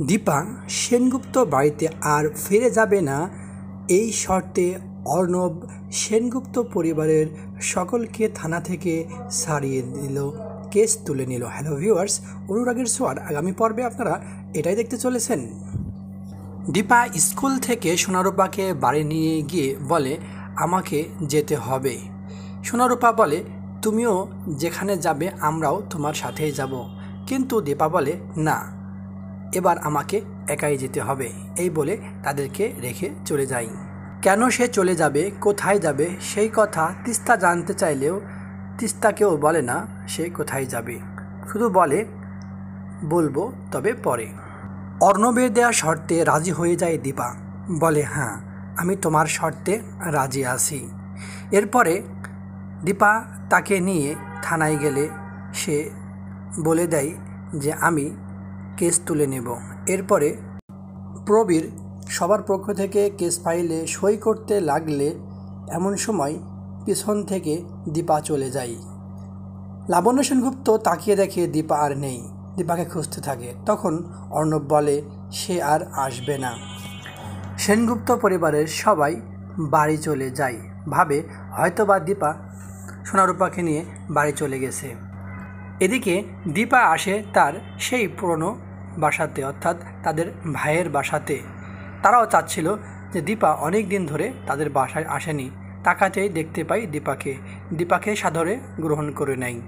দীপা সেনগুপ্ত বাড়িতে আর ফিরে যাবে না এই শর্তে অর্ণব সেনগুপ্ত পরিবারের সকলকে থানা থেকে ছাড়িয়ে দিল, কেস তুলে নিল। হ্যালো ভিউয়ার্স, অনুরাগের ছোঁয়ার আগামী পর্বে আপনারা এটাই দেখতে চলেছেন। দীপা স্কুল থেকে সোনারূপাকে বাড়ি নিয়ে গিয়ে বলে আমাকে যেতে হবে। সোনারূপা বলে তুমিও যেখানে যাবে আমরাও তোমার সাথেই যাব। কিন্তু দীপা বলে না, এবার আমাকে একাই যেতে হবে। এই বলে তাদেরকে রেখে চলে যায়। কেন সে চলে যাবে, কোথায় যাবে সেই কথা তিস্তা জানতে চাইলেও তিস্তাকেও বলে না সে কোথায় যাবে, শুধু বলে বলবো তবে পরে। অর্ণবের দেওয়া শর্তে রাজি হয়ে যায় দীপা, বলে হ্যাঁ আমি তোমার শর্তে রাজি আছি। এরপরে দীপা তাকে নিয়ে থানায় গেলে সে বলে দেয় যে আমি কেস তুলে নেব। এরপরে প্রবীর সবার পক্ষ থেকে কেস ফাইলে সই করতে লাগলে এমন সময় পিছন থেকে দীপা চলে যায়। লাবণ্য সেনগুপ্ত তাকিয়ে দেখে দীপা আর নেই, দীপাকে খুঁজতে থাকে। তখন অর্ণব বলে সে আর আসবে না। সেনগুপ্ত পরিবারের সবাই বাড়ি চলে যায়, ভাবে হয়তোবা দীপা সোনারূপাকে নিয়ে বাড়ি চলে গেছে। এদিকে দীপা আসে তার সেই পুরনো বাসাতে, অর্থাৎ তাদের ভাইয়ের বাসাতে। তারাও চাচ্ছিল যে দীপা অনেক দিন ধরে তাদের বাসায় আসেনি। তাকাতেই দেখতে পাই দীপাকে সাদরে গ্রহণ করে নেয়।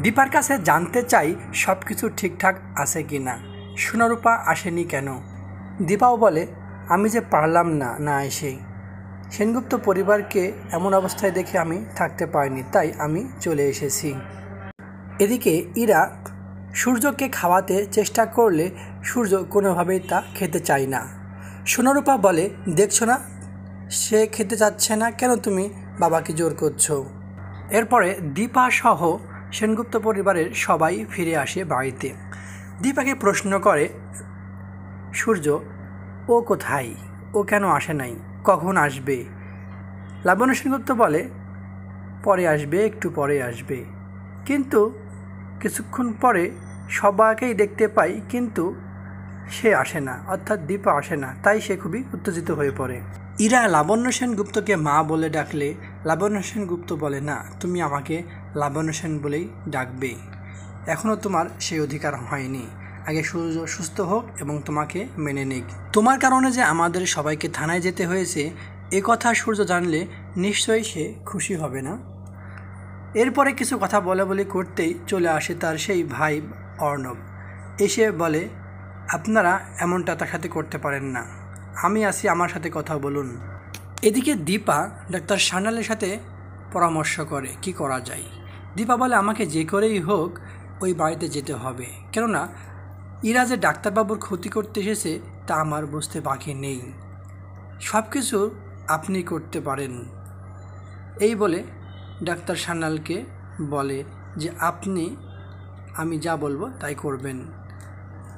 দীপার কাছে জানতে চাই সব কিছু ঠিকঠাক আছে কি না, সোনারূপা আসেনি কেন। দীপাও বলে আমি যে পারলাম না এসে, সেনগুপ্ত পরিবারকে এমন অবস্থায় দেখে আমি থাকতে পারিনি, তাই আমি চলে এসেছি। এদিকে ইরা সূর্যকে খাওয়াতে চেষ্টা করলে সূর্য কোনোভাবেই তা খেতে চায় না। সোনারূপা বলে দেখছো না সে খেতে চাচ্ছে না, কেন তুমি বাবাকে জোর করছো। এরপরে দীপা সহ সেনগুপ্ত পরিবারের সবাই ফিরে আসে বাড়িতে। দীপাকে প্রশ্ন করে সূর্য ও কোথায়, ও কেন আসে নাই, কখন আসবে। লাবণ্য সেনগুপ্ত বলে পরে আসবে, একটু পরে আসবে। কিন্তু কিছুক্ষণ পরে সবাইকেই দেখতে পাই, কিন্তু সে আসে না, অর্থাৎ দীপা আসে না। তাই সে খুবই উত্তেজিত হয়ে পড়ে। ইরা লাবণ্য সেনগুপ্তকে মা বলে ডাকলে লাবণ্য সেনগুপ্ত বলে না, তুমি আমাকে লাবণ্য সেন বলেই ডাকবে, এখনও তোমার সেই অধিকার হয়নি। আগে সূর্য সুস্থ হোক এবং তোমাকে মেনে নিক। তোমার কারণে যে আমাদের সবাইকে থানায় যেতে হয়েছে এ কথা সূর্য জানলে নিশ্চয়ই সে খুশি হবে না। এরপরে কিছু কথা বলে করতেই চলে আসে তার সেই ভাই অর্ণব। এসে বলে আপনারা এমনটা তার সাথে করতে পারেন না, আমি আছি, আমার সাথে কথা বলুন। এদিকে দীপা ডাক্তার সান্যালের সাথে পরামর্শ করে কি করা যায়। দীপা বলে আমাকে যে করেই হোক ওই বাড়িতে যেতে হবে, কেননা ইরা যে ডাক্তারবাবুর ক্ষতি করতে এসেছে তা আমার বুঝতে বাকি নেই, সব কিছু আপনি করতে পারেন। এই বলে ডাক্তার সান্যালকে বলে যে আমি যা বলবো তাই করবেন।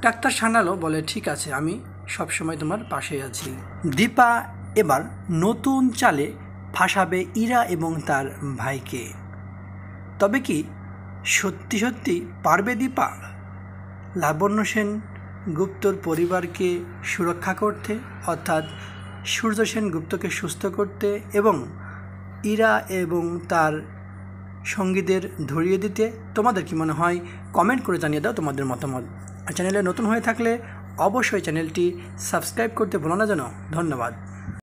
ডাক্তার সান্যালও বলে ঠিক আছে, আমি সবসময় তোমার পাশে আছি। দীপা এবার নতুন চালে ফাঁসাবে ইরা এবং তার ভাইকে। তবে কি সত্যি সত্যি পারবে দীপা লাবণ্য সেনগুপ্তর পরিবারকে সুরক্ষা করতে, অর্থাৎ সূর্য সেনগুপ্তকে সুস্থ করতে এবং ইরা এবং তার সঙ্গীদের ধরিয়ে দিতে? তোমাদের কি মনে হয় কমেন্ট করে জানিয়ে দাও তোমাদের মতামত। আর চ্যানেলে নতুন হয়ে থাকলে অবশ্যই চ্যানেলটি সাবস্ক্রাইব করতে ভুলো না যেন। ধন্যবাদ।